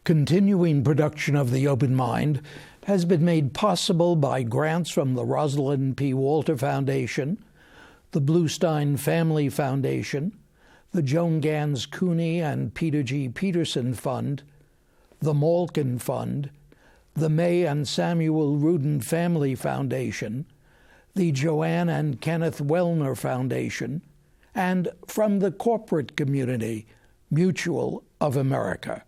Continuing production of The Open Mind has been made possible by grants from the Rosalind P. Walter Foundation, the Bluestein Family Foundation, the Joan Gans CUNY and Peter G. Peterson Fund, the Malkin Fund, the May and Samuel Rudin Family Foundation, the Joanne and Kenneth Wellner Foundation, and from the corporate community, Mutual of America.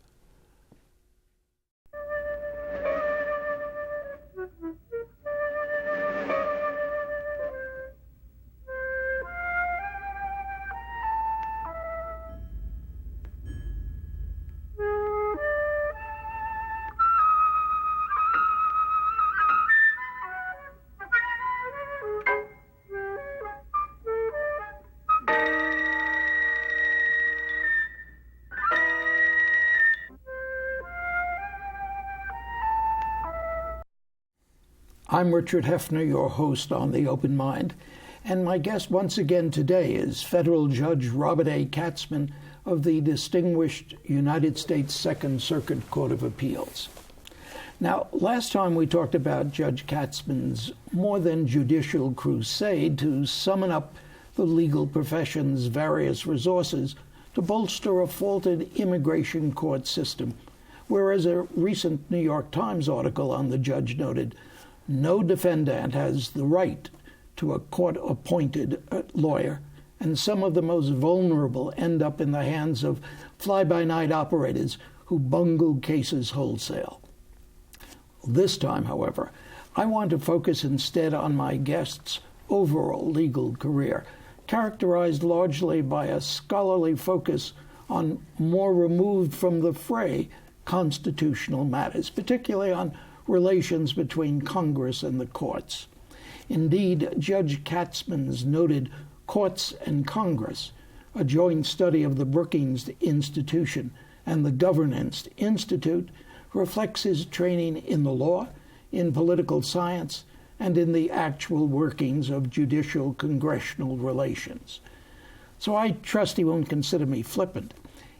I'm Richard Heffner, your host on The Open Mind, and my guest once again today is Federal Judge Robert A. Katzmann of the distinguished United States Second Circuit Court of Appeals. Now, last time we talked about Judge Katzmann's more than judicial crusade to summon up the legal profession's various resources to bolster a faulted immigration court system, whereas a recent New York Times article on the judge noted, no defendant has the right to a court-appointed lawyer, and some of the most vulnerable end up in the hands of fly-by-night operators who bungle cases wholesale. This time, however, I want to focus instead on my guest's overall legal career, characterized largely by a scholarly focus on more removed from the fray constitutional matters, particularly on relations between Congress and the courts. Indeed, Judge Katzmann's noted Courts and Congress, a joint study of the Brookings Institution and the Governance Institute, reflects his training in the law, in political science, and in the actual workings of judicial-congressional relations. So I trust he won't consider me flippant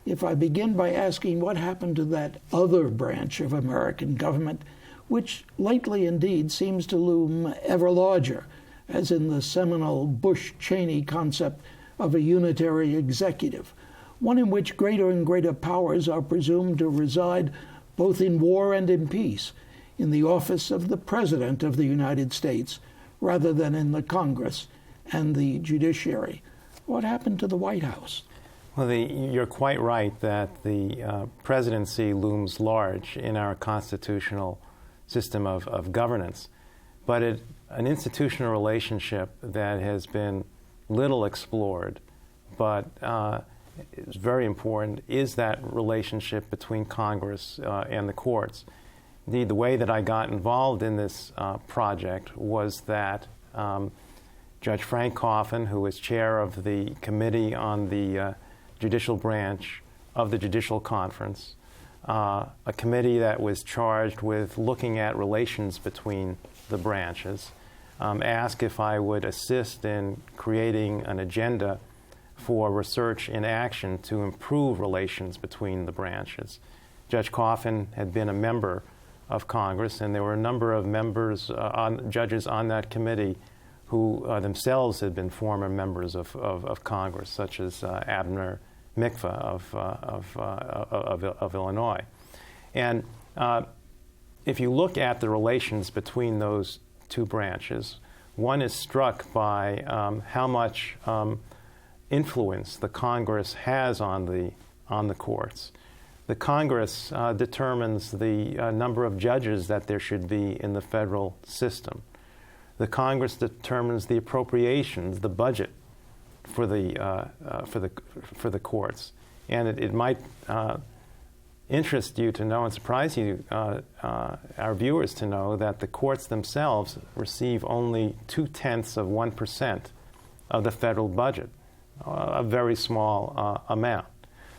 if I begin by asking what happened to that other branch of American government which lately indeed seems to loom ever larger, as in the seminal Bush-Cheney concept of a unitary executive, one in which greater and greater powers are presumed to reside both in war and in peace, in the office of the President of the United States, rather than in the Congress and the judiciary. What happened to the White House? Well, you're quite right that the presidency looms large in our constitutional system of governance, but an institutional relationship that has been little explored, but is very important, is that relationship between Congress and the courts. Indeed, the way that I got involved in this project was that Judge Frank Coffin, who is chair of the Committee on the Judicial Branch of the Judicial Conference, a committee that was charged with looking at relations between the branches, asked if I would assist in creating an agenda for research in action to improve relations between the branches. Judge Coffin had been a member of Congress, and there were a number of members, judges on that committee who themselves had been former members of Congress, such as Abner Mikva of Illinois. And if you look at the relations between those two branches, one is struck by how much influence the Congress has on the courts. The Congress determines the number of judges that there should be in the federal system. The Congress determines the appropriations, the budget for the courts, and it might interest you to know and surprise you, our viewers, to know that the courts themselves receive only 0.2% of the federal budget, a very small amount.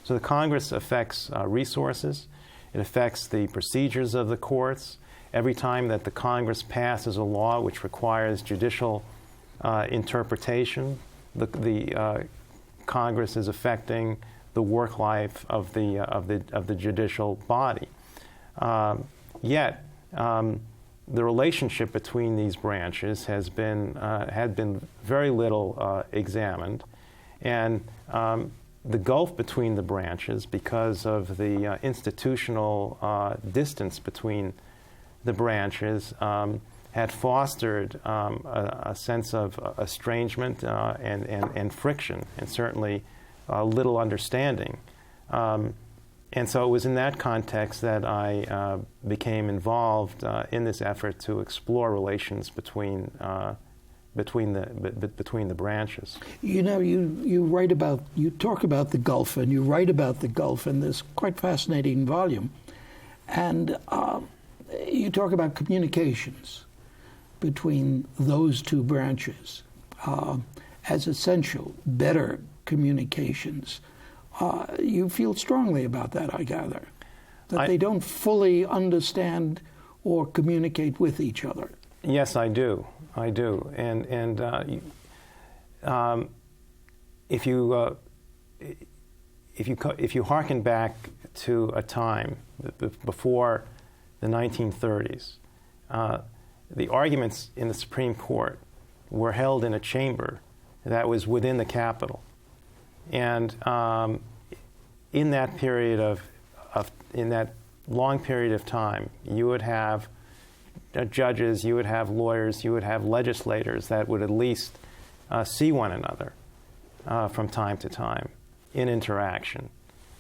So the Congress affects resources. It affects the procedures of the courts. Every time that the Congress passes a law which requires judicial interpretation, the Congress is affecting the work life of the judicial body. Yet, the relationship between these branches had been very little examined, and the gulf between the branches, because of the institutional distance between the branches, had fostered a sense of estrangement and friction, and certainly little understanding. And so it was in that context that I became involved in this effort to explore relations between the branches. You know, you talk about the Gulf, and you write about the Gulf in this quite fascinating volume, and you talk about communications between those two branches as essential, better communications. You feel strongly about that, I gather, that they don't fully understand or communicate with each other. Yes, I do. I do. And if you hearken back to a time before the 1930s, the arguments in the Supreme Court were held in a chamber that was within the Capitol. And in that period in that long period of time, you would have judges, you would have lawyers, you would have legislators that would at least see one another from time to time in interaction.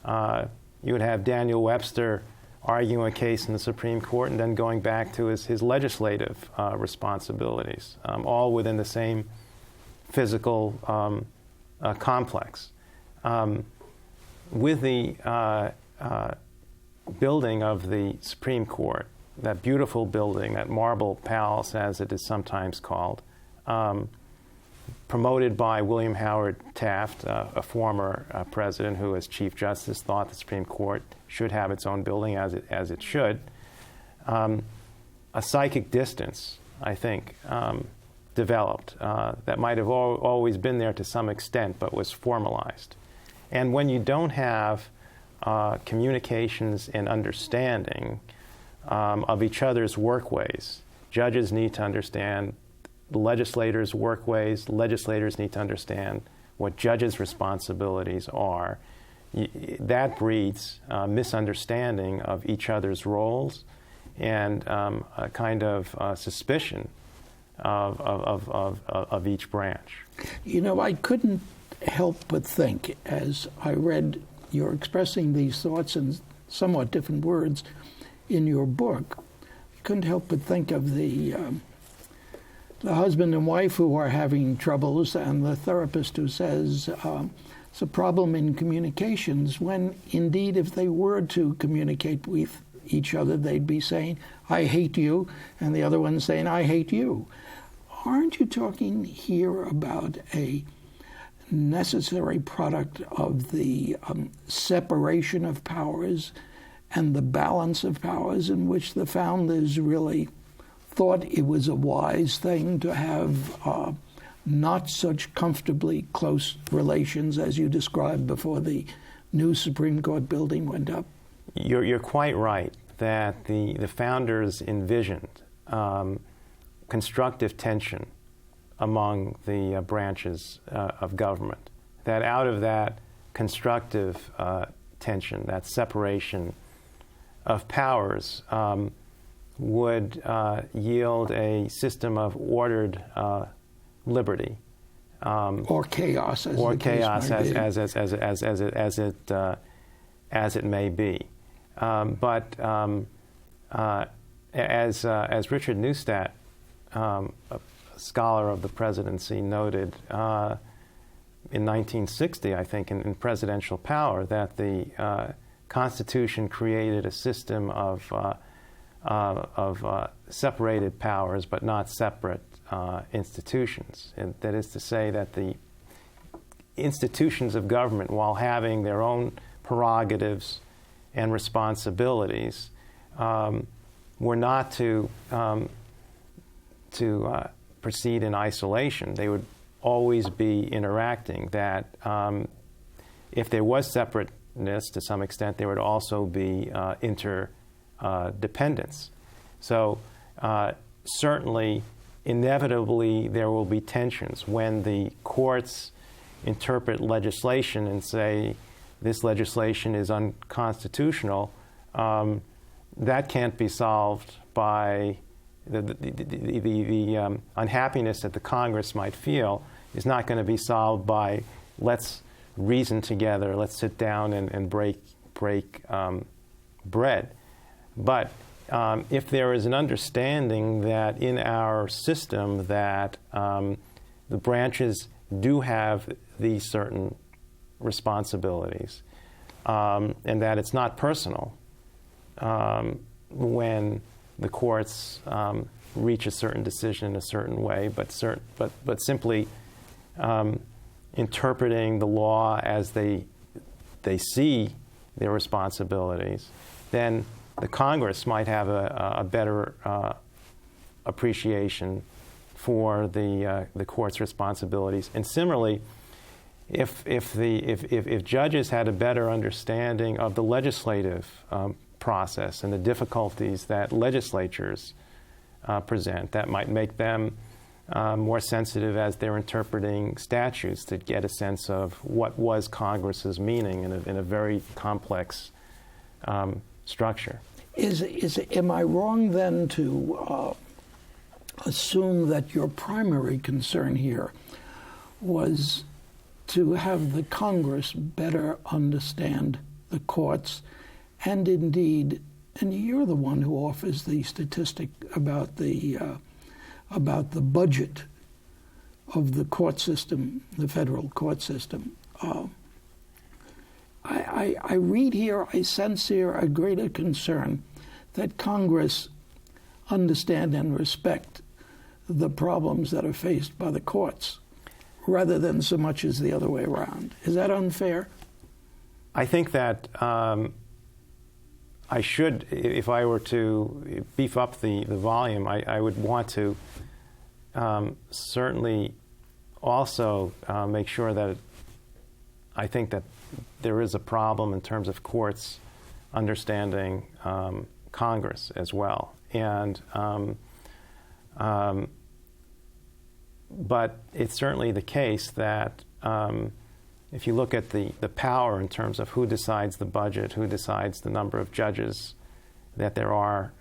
You would have Daniel Webster arguing a case in the Supreme Court and then going back to his legislative responsibilities, all within the same physical complex. With the building of the Supreme Court, that beautiful building, that marble palace as it is sometimes called, promoted by William Howard Taft, a former president who, as Chief Justice, thought the Supreme Court should have its own building as it should. A psychic distance, I think, developed that might have always been there to some extent, but was formalized. And when you don't have communications and understanding of each other's workways, judges need to understand the legislators' workways, legislators need to understand what judges' responsibilities are. That breeds misunderstanding of each other's roles and a kind of suspicion of each branch. You know, I couldn't help but think, as I read you're expressing these thoughts in somewhat different words in your book, I couldn't help but think of the husband and wife who are having troubles, and the therapist who says it's a problem in communications, when indeed if they were to communicate with each other, they'd be saying, I hate you, and the other one saying, I hate you. Aren't you talking here about a necessary product of the separation of powers and the balance of powers, in which the founders really thought it was a wise thing to have not such comfortably close relations as you described before the new Supreme Court building went up? You're quite right that the founders envisioned constructive tension among the branches of government, that out of that constructive tension, that separation of powers, would yield a system of ordered liberty, or chaos, as it may be. But as Richard Neustadt, a scholar of the presidency, noted in 1960, I think, in Presidential Power, that the Constitution created a system of separated powers, but not separate institutions. And that is to say that the institutions of government, while having their own prerogatives and responsibilities, were not to proceed in isolation. They would always be interacting. That if there was separateness to some extent, there would also be dependence. So certainly, inevitably, there will be tensions when the courts interpret legislation and say this legislation is unconstitutional. That can't be solved by the unhappiness that the Congress might feel is not going to be solved by let's reason together, let's sit down and break bread. But if there is an understanding that in our system that the branches do have these certain responsibilities, and that it's not personal when the courts reach a certain decision in a certain way, but simply interpreting the law as they see their responsibilities, then the Congress might have a better appreciation for the court's responsibilities. And similarly, if judges had a better understanding of the legislative process and the difficulties that legislatures present, that might make them more sensitive as they're interpreting statutes to get a sense of what was Congress's meaning in a very complex structure. Am I wrong then to assume that your primary concern here was to have the Congress better understand the courts, and indeed, and you're the one who offers the statistic about the budget of the court system, the federal court system. I read here, I sense here a greater concern that Congress understand and respect the problems that are faced by the courts, rather than so much as the other way around. Is that unfair? I think that I should, if I were to beef up the volume, I would want to certainly also make sure that I think that there is a problem in terms of courts understanding Congress as well. And but it's certainly the case that if you look at the power in terms of who decides the budget, who decides the number of judges that there are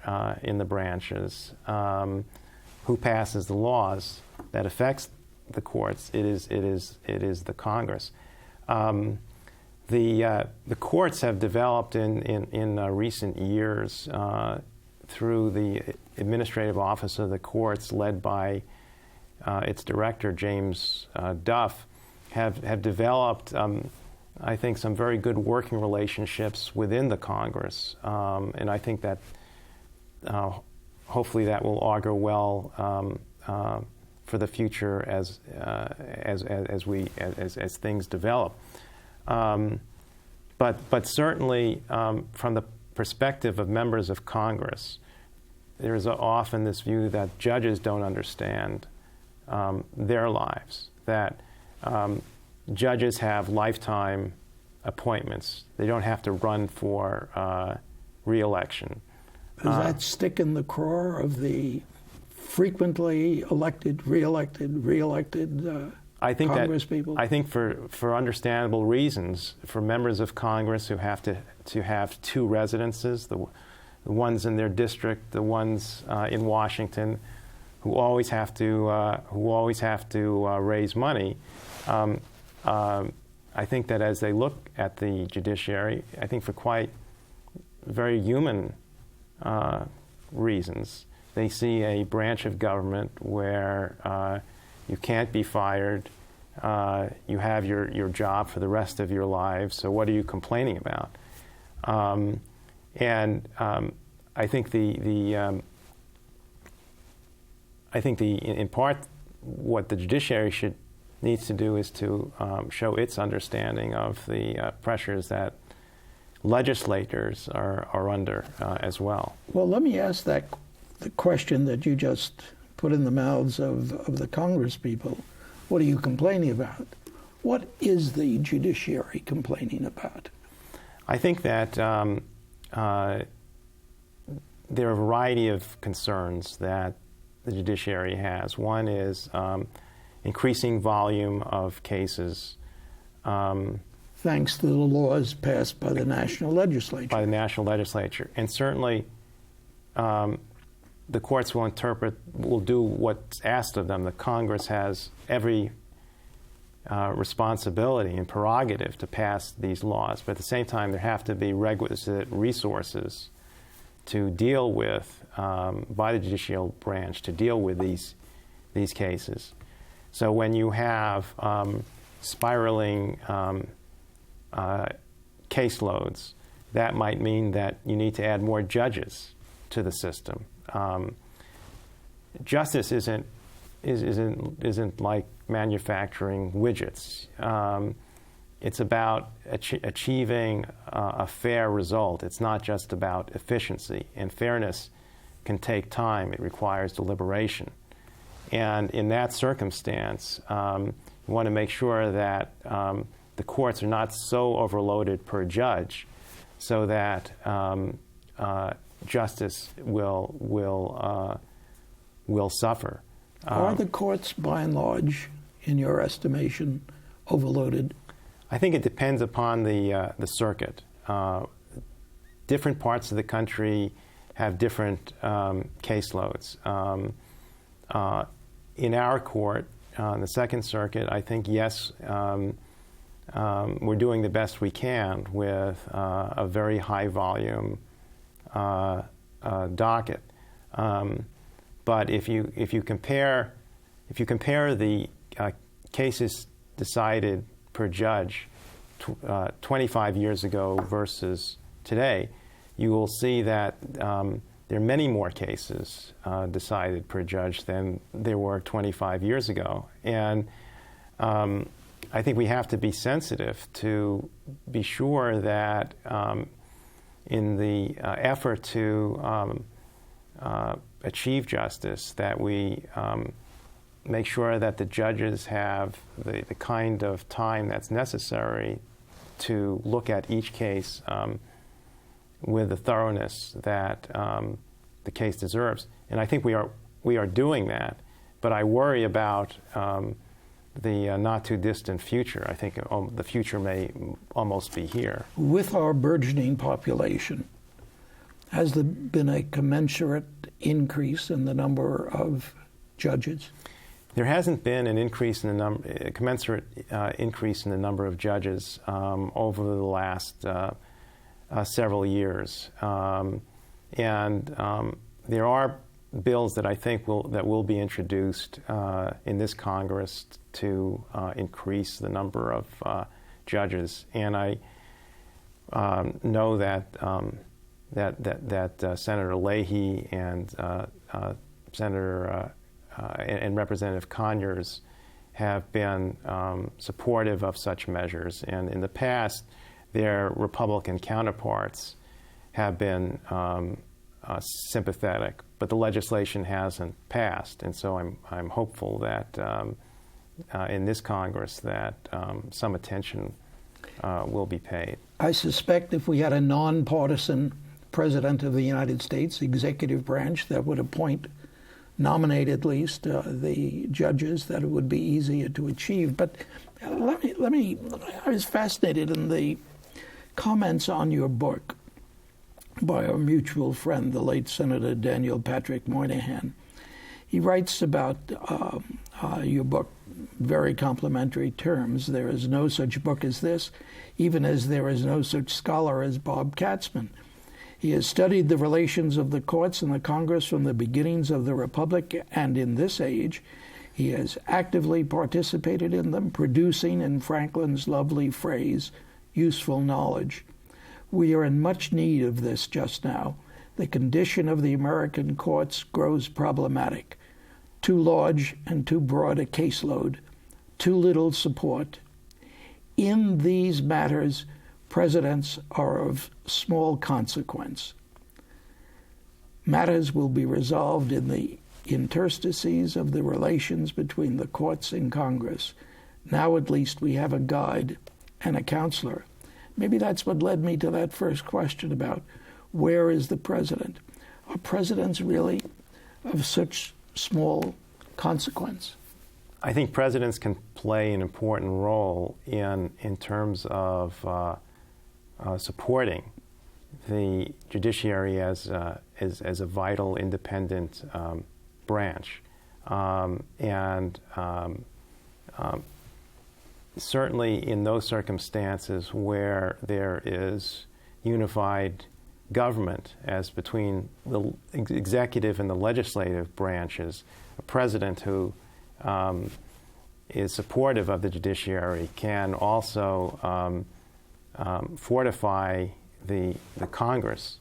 in the branches, who passes the laws that affects the courts, it is the Congress. The courts have developed in recent years through the Administrative Office of the Courts, led by its director, James Duff, have developed, I think, some very good working relationships within the Congress. And I think that hopefully that will augur well for the future as things develop. But certainly from the perspective of members of Congress, there is often this view that judges don't understand their lives, that judges have lifetime appointments. They don't have to run for re-election. Does that stick in the craw of the frequently elected, re-elected Congress people? I think for understandable reasons, for members of Congress who have to have two residences, the ones in their district, the ones in Washington, who always have to raise money. I think that as they look at the judiciary, I think for quite very human reasons, they see a branch of government where you can't be fired. You have your job for the rest of your lives. So what are you complaining about? And I think in part what the judiciary needs to do is to show its understanding of the pressures that legislators are under as well. Well, let me ask the question that you just put in the mouths of the Congress people. What are you complaining about? What is the judiciary complaining about? I think that there are a variety of concerns that the judiciary has. One is increasing volume of cases. Thanks to the laws passed by the national legislature. By the national legislature. And certainly the courts will do what's asked of them. The Congress has every responsibility and prerogative to pass these laws, but at the same time there have to be requisite resources to deal with, by the judicial branch, to deal with these cases. So when you have spiraling caseloads, that might mean that you need to add more judges to the system. Justice isn't like manufacturing widgets. It's about achieving a fair result. It's not just about efficiency. And fairness can take time. It requires deliberation. And in that circumstance, you want to make sure that the courts are not so overloaded per judge so that justice will suffer. Are the courts, by and large, in your estimation, overloaded? I think it depends upon the circuit. Different parts of the country have different caseloads. In our court, the Second Circuit, I think, yes, we're doing the best we can with a very high volume docket. But if you compare the cases decided per judge 25 years ago versus today, you will see that there are many more cases decided per judge than there were 25 years ago. And I think we have to be sensitive to be sure that in the effort to achieve justice, that we make sure that the judges have the kind of time that's necessary to look at each case with the thoroughness that the case deserves. And I think we are doing that, but I worry about the not too distant future. I think the future may almost be here. With our burgeoning population, has there been a commensurate increase in the number of judges? There hasn't been an increase in a commensurate increase in the number of judges over the last several years, and there are bills that I think will be introduced in this Congress to increase the number of judges, and I know that Senator Leahy and Senator and Representative Conyers have been supportive of such measures, and in the past, their Republican counterparts have been sympathetic, but the legislation hasn't passed, and so I'm hopeful that in this Congress that some attention will be paid. I suspect if we had a nonpartisan President of the United States, executive branch, that would nominate at least the judges, that it would be easier to achieve. But let me. I was fascinated in the comments on your book by our mutual friend, the late Senator Daniel Patrick Moynihan. He writes about your book, very complimentary terms. There is no such book as this, even as there is no such scholar as Bob Katzmann. He has studied the relations of the courts and the Congress from the beginnings of the Republic, and in this age, he has actively participated in them, producing, in Franklin's lovely phrase, useful knowledge. We are in much need of this just now. The condition of the American courts grows problematic. Too large and too broad a caseload, too little support. In these matters, presidents are of small consequence. Matters will be resolved in the interstices of the relations between the courts and Congress. Now at least we have a guide and a counselor. Maybe that's what led me to that first question about where is the president? Are presidents really of such small consequence? I think presidents can play an important role in terms of supporting the judiciary as a vital, independent branch, and certainly in those circumstances where there is unified government as between the executive and the legislative branches, a president who is supportive of the judiciary can also fortify the Congress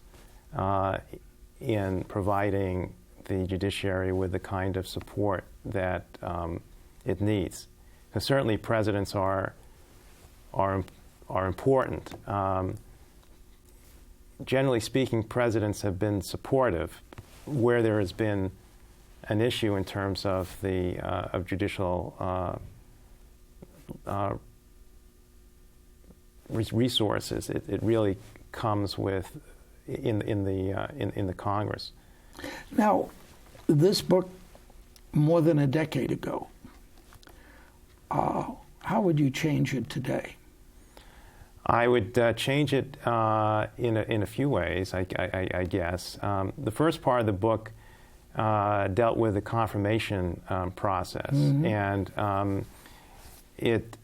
in providing the judiciary with the kind of support that it needs. Because certainly presidents are important. Generally speaking, presidents have been supportive where there has been an issue in terms of the of judicial resources. It really comes with in the Congress. Now, this book, more than a decade ago, how would you change it today? I would change it in a few ways, I guess. The first part of the book dealt with the confirmation process, and it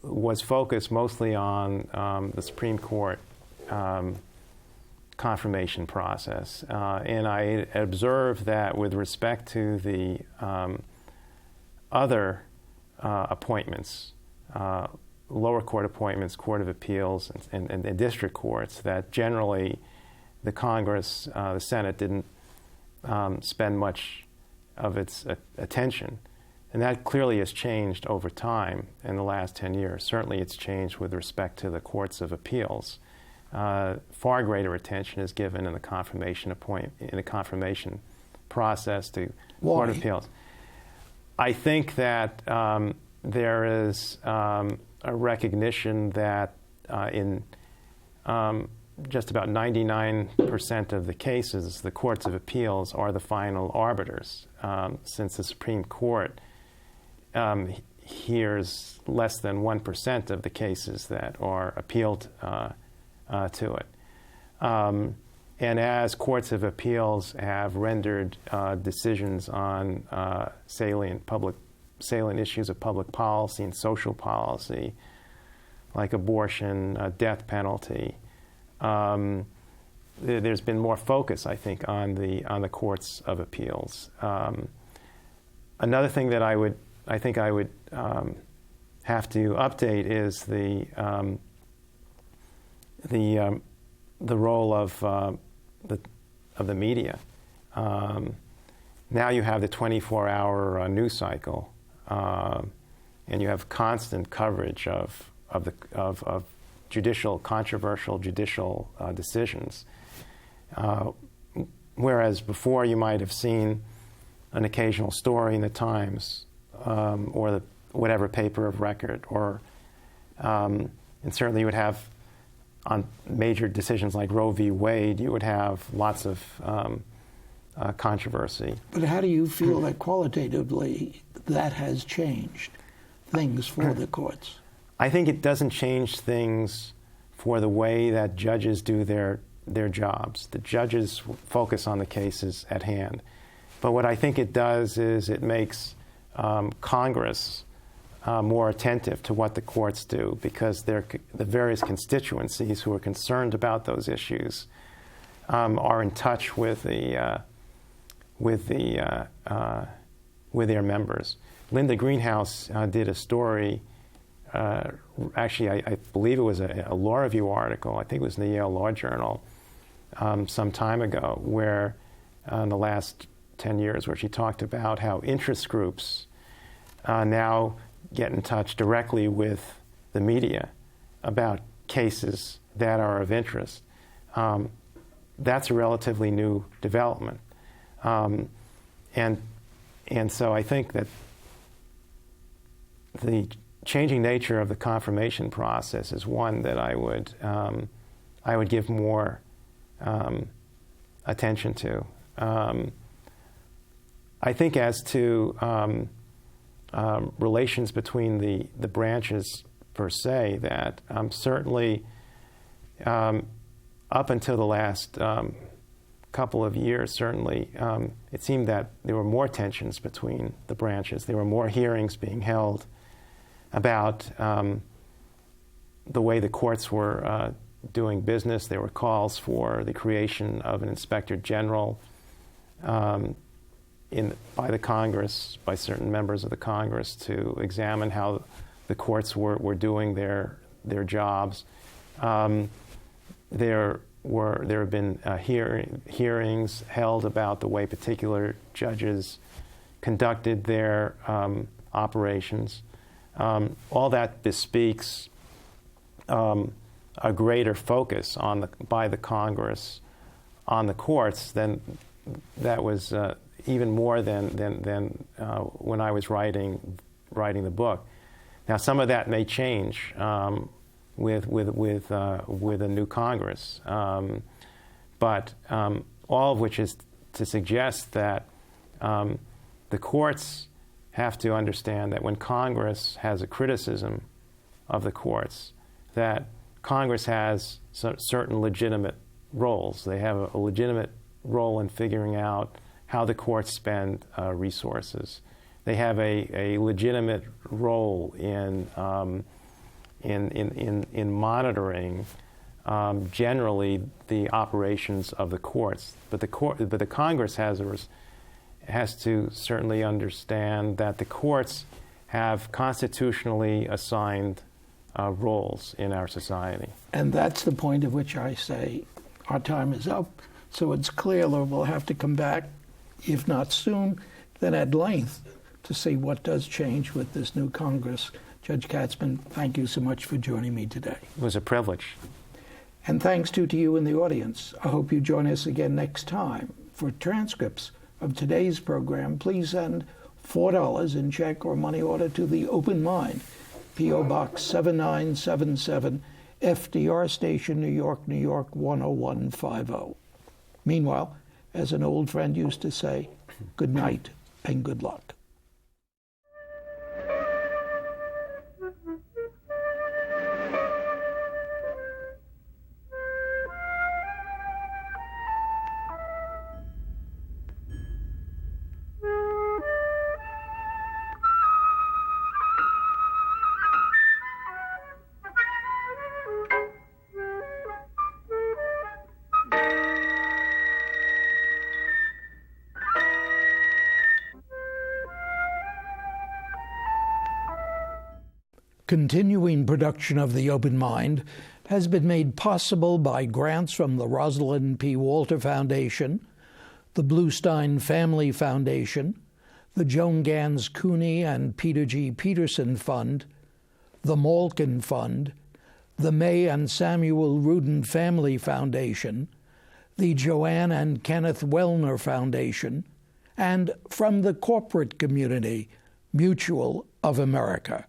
was focused mostly on the Supreme Court confirmation process. And I observed that with respect to the other appointments, lower court appointments, Court of Appeals, and district courts, that generally the Congress, the Senate, didn't spend much of its attention. And that clearly has changed over time in the last 10 years. Certainly it's changed with respect to the Courts of Appeals. Far greater attention is given in the confirmation process to Court of Appeals. I think that there is a recognition that in just about 99% of the cases, the Courts of Appeals are the final arbiters, since the Supreme Court hears less than 1% of the cases that are appealed to it. And as Courts of Appeals have rendered decisions on salient issues of public policy and social policy, like abortion, death penalty, there's been more focus, I think, on the Courts of Appeals. Another thing that I think I would have to update is the role of the media. Now you have the 24-hour news cycle, and you have constant coverage of controversial judicial decisions. Whereas before you might have seen an occasional story in the Times or whatever paper of record, and certainly you would have on major decisions like Roe v. Wade, you would have lots of controversy. But how do you feel that qualitatively that has changed things for the courts? I think it doesn't change things for the way that judges do their jobs. The judges focus on the cases at hand. But what I think it does is it makes Congress more attentive to what the courts do, because the various constituencies who are concerned about those issues are in touch with their members. Linda Greenhouse did a story. Actually, I believe it was a law review article. I think it was in the Yale Law Journal some time ago, where in the last 10 years, where she talked about how interest groups now get in touch directly with the media about cases that are of interest. That's a relatively new development. And so I think that the changing nature of the confirmation process is one that I would give more attention to. I think as to relations between the branches per se, that certainly up until the last couple of years, certainly, it seemed that there were more tensions between the branches. There were more hearings being held about the way the courts were doing business. There were calls for the creation of an inspector general by the Congress, by certain members of the Congress, to examine how the courts were doing their jobs. There have been hearings held about the way particular judges conducted their operations. All that bespeaks a greater focus by the Congress on the courts than that was even more than when I was writing the book. Now, some of that may change with a new Congress, but all of which is to suggest that the courts have to understand that when Congress has a criticism of the courts, that Congress has certain legitimate roles. They have a legitimate role in figuring out how the courts spend resources. They have a legitimate role in monitoring generally the operations of the courts. But the Congress has to certainly understand that the courts have constitutionally assigned roles in our society. And that's the point at which I say our time is up. So it's clear that we'll have to come back, if not soon, then at length, to see what does change with this new Congress. Judge Katzmann, thank you so much for joining me today. It was a privilege. And thanks to you in the audience. I hope you join us again next time. For transcripts of today's program, please send $4 in check or money order to the Open Mind, P.O. Box 7977, FDR Station, New York, New York 10150. Meanwhile, as an old friend used to say, good night and good luck. Continuing production of The Open Mind has been made possible by grants from the Rosalind P. Walter Foundation, the Bluestein Family Foundation, the Joan Gans CUNY and Peter G. Peterson Fund, the Malkin Fund, the May and Samuel Rudin Family Foundation, the Joanne and Kenneth Wellner Foundation, and from the corporate community, Mutual of America.